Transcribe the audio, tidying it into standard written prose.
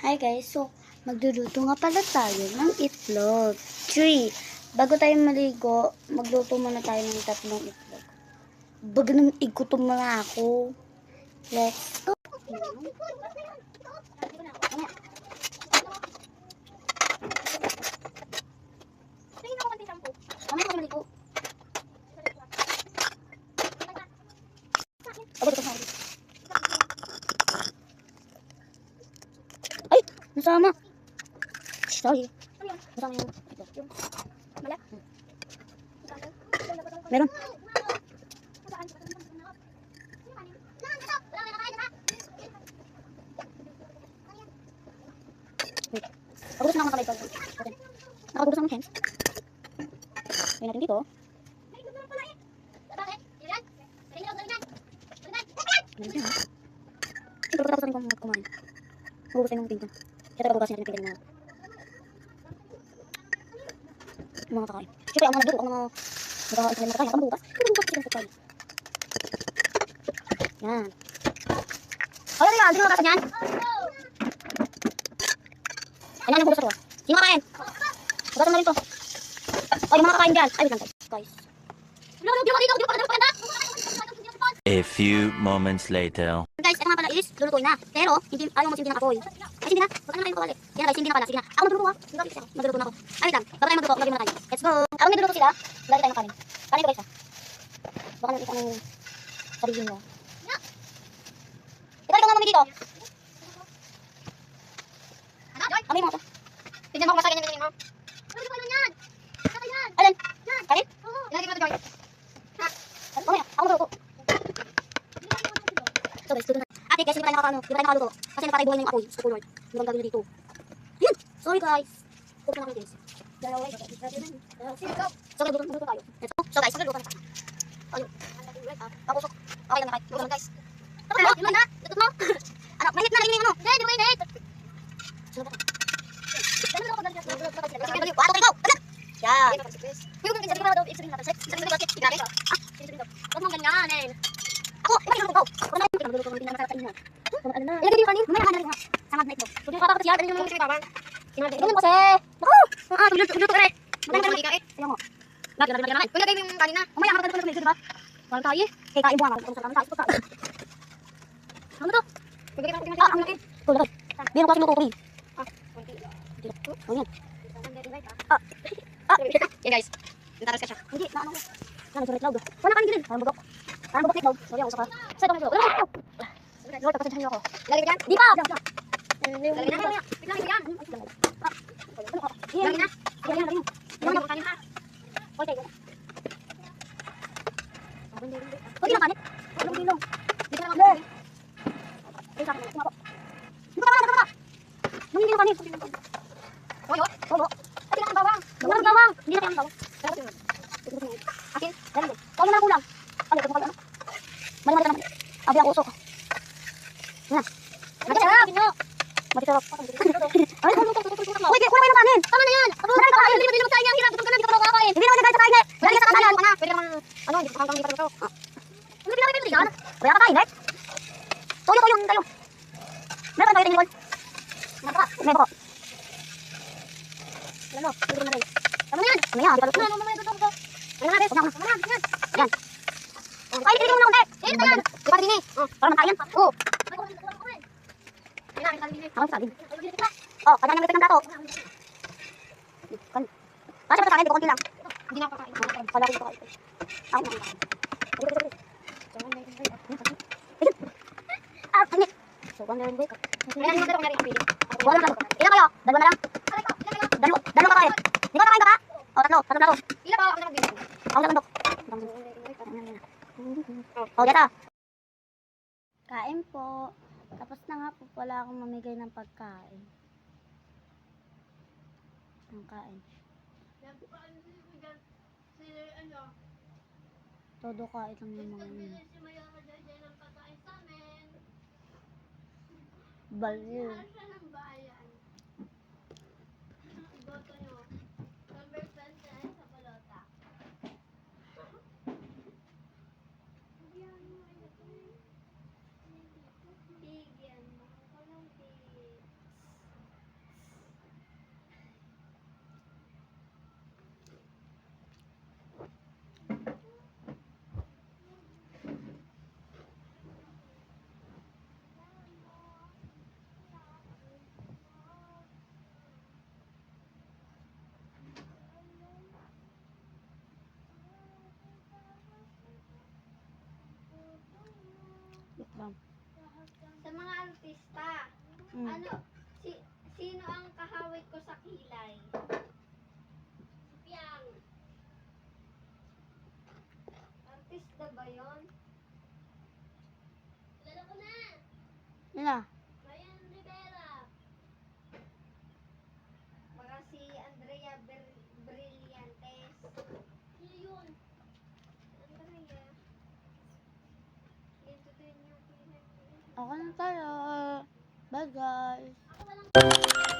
Hi guys, so magluluto nga pala tayo ng itlog. 3. Bago tayo maligo, magluto muna tayo ng 3 itlog. Bago nang igutom na ako. Let's go! Ay! Nasama! Sorry. Nasama yung itlog. Meron. Wait. Nakagutos na ako ng kamay ko. Nakagutos na ng hands. Lagyan natin dito. Meron dyan. Siyempre pagkatapos natin kung kumain. Magugusin ng pinto. Siyempre pagkabukasin natin yung pinto ng mga kakain. Siyempre ang mga nagluto, ang mga nagkakain sila ng kakain. Ang bukas. Ang bukas sila ng kakain. Yan. Ay, ano yan? Sino nakakain yan? Ayan yung hugas ako. Sino kakain? Hugasan na rin to. Ay, yung mga kakain dyan. Ay, wait lang guys. A few moments later. Guys, ito nga pala is lulutuin na. Pero, hindi, ayaw mo sindi ng apoy. Ay, sindi na. Huwag na kayo kawali. Yan na guys, sindi na pala. Sige na. Ako magluluto ha. Magluluto na ako. Ay, wait lang. Bago tayo magluto, lagyan mo na tayo. Let's go. Ako nagluluto sila. Lagyan tayo ng kanin. Kanin ko guys ha. Baka nakita mo yung sarili mo. Ikaw nga mami dito. Amoy mo ito. Tignan mo kung masakit yung mo. Alin? Kanin? Ilagay mo ito, Joy. Mamaya, ako magluluto. So guys, luto na. Ate guys, hindi pa tayo nakaluto. Kasi nakatay buhay na yung apoy sa kulord. Hindi bang gagawin dito. Ayan! Sorry guys. Cook na kami guys. So magluto tayo. So guys, magluto na tayo. Ayun. Pakusok. Okay lang na kahit. Luto na guys. Tapos mo? Luto na? Luto mo? Ano? Mainit na. Mainit mo. Hindi, di mo mainit. Sunod ako. Yan. Yung sabi ko na daw, ibig natin. Sabi ko bakit? Grabe. Huwag mong ganyan eh. Ako, iba yung luto ko. Ako na yung luto ko, hindi na masarap sa inyo. Ano na? Ilagay yung kanin. Mamaya kanin nga. Samad na ito. Huwag yung kakakot siya. Ganyan yung mga sinabi. Ganyan mo kasi. Ako! Luto ka rin. Madami ka rin. Ayaw mo. Lagyan naman. Ilagay yung kanin na. Mamaya ka na ito, diba? Parang tayo eh. Kaya tayo buwan. Kung saan tayo. Ano to? Ang laki. Tulad. Meron kasi luto ko rin. Ayan. Yan guys. Nataras ka siya. Hindi, naano ko. Naano sa itlog. Wala kanin din. Parang bubok. Parang bubok itlog. Sorry ako saka. Sa ito itlog. Wala ko. Lord, tapos niyo ako. Lagi ka dyan? Di pa! Lagi na. Biglang yan. Lagi na. Lagi na. Lagi na. Kanin ha. Okay, tayo. Huwag yung kanin. Huwag yung ilong. Hindi ka naman kanin. Ay, sa akin. Tumako. Hindi ka naman. Hindi yung kanin. Oyo. Oyo. Ay, kailangan bawang. Wala bawang. Hindi na kailangan bawang. Akin. Dali din. Kung na kulang. Ano, ito mo kayo ano? Mali-mali ka naman. Abi ang usok. Yan. Masarap. Masarap. Ay, wait, kulang kayo ng kanin. Tama na yan. Kulang kayo. Hindi naman tayo hirap. Ito ka na, hindi ka pa kakain. Hindi naman nagkaya sa kain. Lagi sa kanin. Pwede naman, ano, hindi hanggang hindi pa ito. Ano pinakay pwede yan? Kaya kakain, eh? Toyo ko yung tayo. Meron tayo tingin, Nicole. May bako. Ano? Pwede naman tayo. Tama na yan. Tama yan. Ano na, mamaya ito. Ano na, bes? Tama na. Yan. Ay, hindi mo na ulit. Eh, ito yan. Di pa rin eh. Para matayan. Oo. Ako sabi. Oh, kanya nang ng dato. Kan. Kasi pa sa akin, di ko konti lang. Hindi na ako kakain. Kala ko kakain. Ako na. Ah, tangi. So, wonder and wake up. Ayan, mo na rin pili. Wala na. Ilan kayo? Dalawa na lang. Dalawa ka kayo. Di ba kakain ka ba? Oh, tatlo. Tatlo na ako. Ilan ba ako na magbibig? Ako na mandok. Oh, data. Kain po. Tapos na nga po pala akong mamigay ng pagkain. Ang kain. Todo kain lang yung mga yun. Baliw. Sa mga artista, Mm. ano, sino ang kahawig ko sa kilay? Si Piang. Artista ba yon? Kilala ko na. Ano? Ryan Rivera. Baka si Andrea Brillantes. Sino yun? Andrea. Ito din yung pinag- Ako na tayo. Bye guys. Ako walang